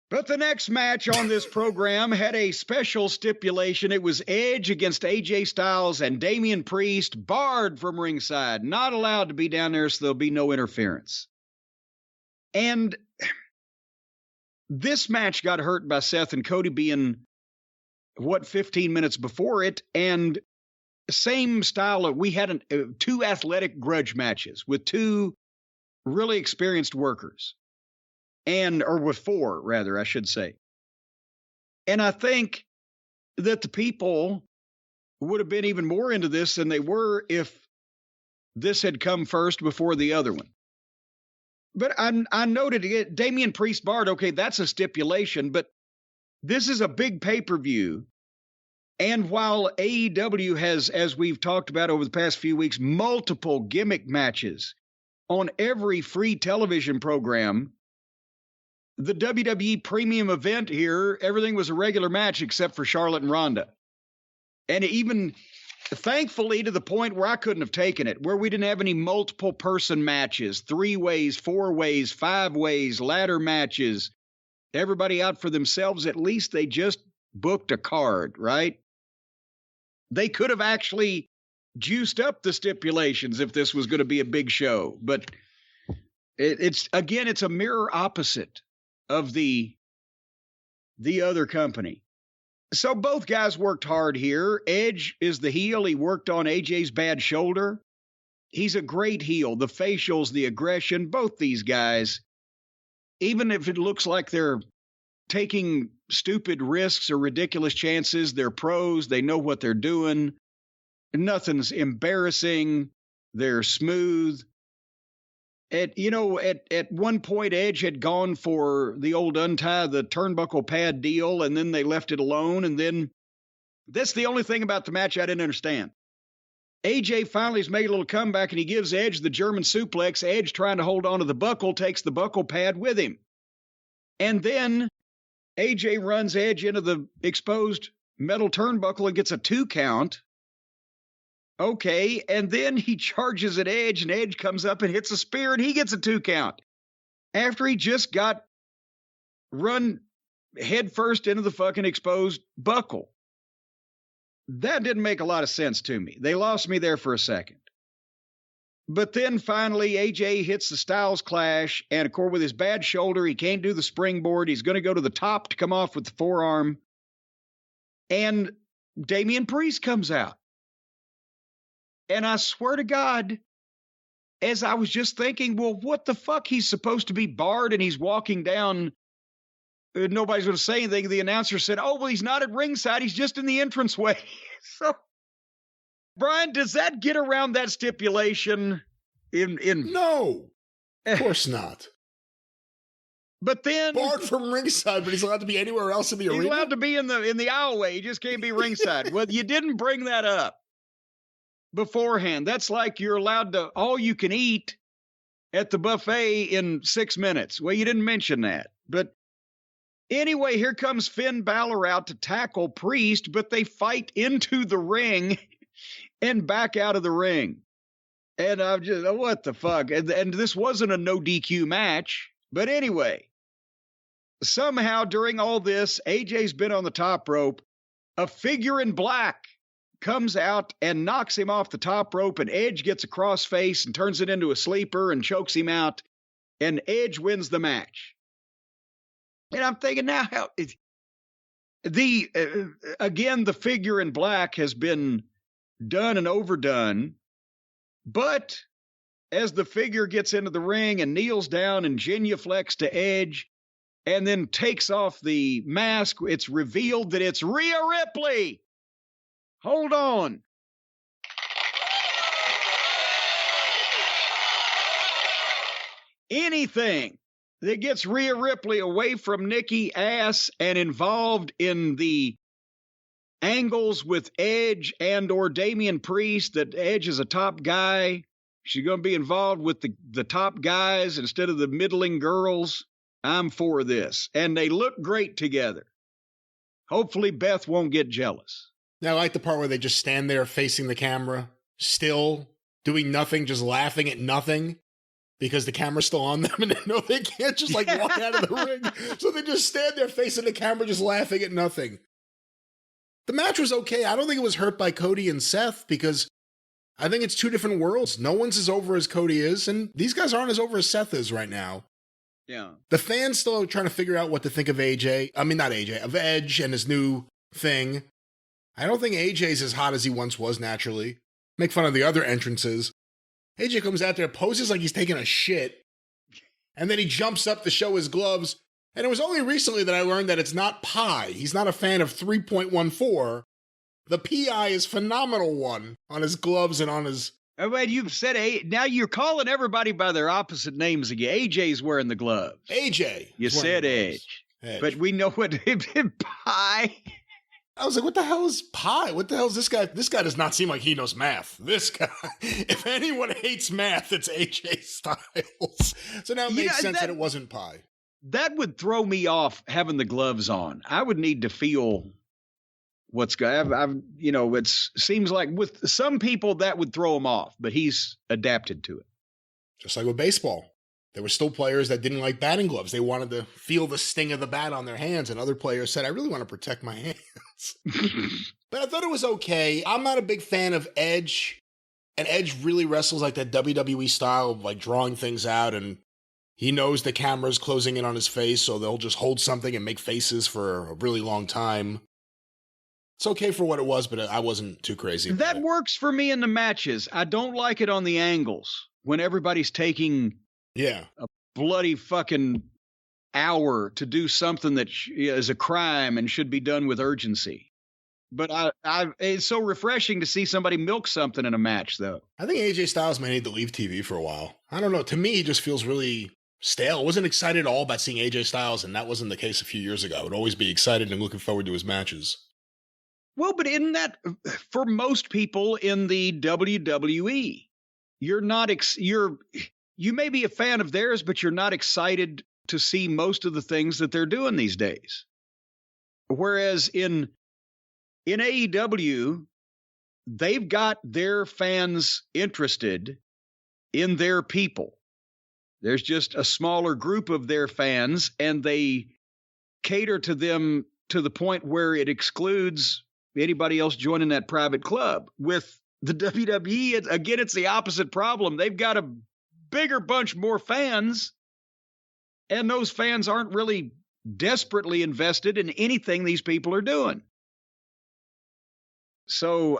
But the next match on this program had a special stipulation. It was Edge against AJ Styles and Damian Priest, barred from ringside, not allowed to be down there, so there'll be no interference. And this match got hurt by Seth and Cody being, 15 minutes before it, and same style of, we had two athletic grudge matches with two really experienced workers. Or with four, rather, I should say. And I think that the people would have been even more into this than they were if this had come first before the other one. But I noted it, Damian Priest barred, okay, that's a stipulation, but this is a big pay-per-view. And while AEW has, as we've talked about over the past few weeks, multiple gimmick matches on every free television program, the WWE premium event here, everything was a regular match except for Charlotte and Ronda. And even, thankfully, to the point where I couldn't have taken it, where we didn't have any multiple person matches, 3 ways, 4 ways, 5 ways, ladder matches, everybody out for themselves. At least they just booked a card, right? They could have actually juiced up the stipulations if this was going to be a big show. But it's a mirror opposite of the other company. So both guys worked hard here. Edge is the heel. He worked on AJ's bad shoulder. He's a great heel. The facials, the aggression, both these guys, even if it looks like they're taking stupid risks or ridiculous chances, they're pros. They know what they're doing. Nothing's embarrassing. They're smooth. At one point, Edge had gone for the old untie the turnbuckle pad deal, and then they left it alone. And then that's the only thing about the match I didn't understand. AJ finally's made a little comeback, and he gives Edge the German suplex. Edge, trying to hold on to the buckle, takes the buckle pad with him. And then AJ runs Edge into the exposed metal turnbuckle and gets a 2 count. Okay, and then he charges at Edge, and Edge comes up and hits a spear, and he gets a 2 count. After he just got run headfirst into the fucking exposed buckle. That didn't make a lot of sense to me. They lost me there for a second. But then finally, AJ hits the Styles Clash, and of course, with his bad shoulder, he can't do the springboard. He's going to go to the top to come off with the forearm. And Damian Priest comes out. And I swear to God, as I was just thinking, well, what the fuck? He's supposed to be barred and he's walking down. Nobody's going to say anything. The announcer said, oh, well, he's not at ringside. He's just in the entranceway. So, Brian, does that get around that stipulation? No, of course not. But then barred from ringside, but he's allowed to be anywhere else in the arena? He's allowed to be in the aisleway. He just can't be ringside. Well, you didn't bring that up beforehand. That's like you're allowed to all you can eat at the buffet in 6 minutes. Well, you didn't mention that. But anyway, here comes Finn Balor out to tackle Priest, but they fight into the ring and back out of the ring. And I'm just, what the fuck? And this wasn't a no DQ match. But anyway, somehow during all this, AJ's been on the top rope. A figure in black comes out and knocks him off the top rope, and Edge gets a crossface and turns it into a sleeper and chokes him out, and Edge wins the match. And I'm thinking now, again, the figure in black has been done and overdone, but as the figure gets into the ring and kneels down and genuflects to Edge and then takes off the mask, it's revealed that it's Rhea Ripley. Hold on. Anything that gets Rhea Ripley away from Nikki Ass and involved in the angles with Edge and or Damian Priest, that Edge is a top guy. She's going to be involved with the top guys instead of the middling girls. I'm for this. And they look great together. Hopefully Beth won't get jealous. Now, I like the part where they just stand there facing the camera, still doing nothing, just laughing at nothing. because the camera's still on them and they know they can't just like walk out of the ring. So they just stand there facing the camera just laughing at nothing. The match was okay. I don't think it was hurt by Cody and Seth because I think it's two different worlds. No one's as over as Cody is, and these guys aren't as over as Seth is right now. Yeah. The fans still are trying to figure out what to think of AJ. I mean, not AJ, of Edge and his new thing. I don't think AJ's as hot as he once was naturally. Make fun of the other entrances. AJ comes out there, poses like he's taking a shit, and then he jumps up to show his gloves. And it was only recently that I learned that it's not pi. He's not a fan of 3.14. The PI is phenomenal one on his gloves and on his... Oh, wait, you've said now you're calling everybody by their opposite names again. AJ's wearing the gloves. AJ. You said Edge. But we know what pi. I was like, what the hell is pi? What the hell is this guy? This guy does not seem like he knows math. This guy, if anyone hates math, it's AJ Styles. So now it makes sense that it wasn't pi. That would throw me off having the gloves on. I would need to feel what's going. It seems like with some people that would throw him off, but he's adapted to it. Just like with baseball, there were still players that didn't like batting gloves. They wanted to feel the sting of the bat on their hands, and other players said, "I really want to protect my hands." But I thought it was okay. I'm not a big fan of Edge, and Edge really wrestles like that WWE style of like drawing things out, and he knows the camera's closing in on his face, so they'll just hold something and make faces for a really long time. It's okay for what it was, but I wasn't too crazy. That works for me in the matches. I don't like it on the angles when everybody's taking a bloody fucking hour to do something that is a crime and should be done with urgency. But it's so refreshing to see somebody milk something in a match, though. I think AJ Styles may need to leave TV for a while. I don't know. To me, he just feels really stale. I wasn't excited at all about seeing AJ Styles, and that wasn't the case a few years ago. I would always be excited and looking forward to his matches. Well, but isn't that for most people in the WWE? You're not you may be a fan of theirs, but you're not excited to see most of the things that they're doing these days. Whereas in AEW, they've got their fans interested in their people. There's just a smaller group of their fans, and they cater to them to the point where it excludes anybody else joining that private club. With the WWE, again, it's the opposite problem. They've got a bigger bunch more fans, and those fans aren't really desperately invested in anything these people are doing. So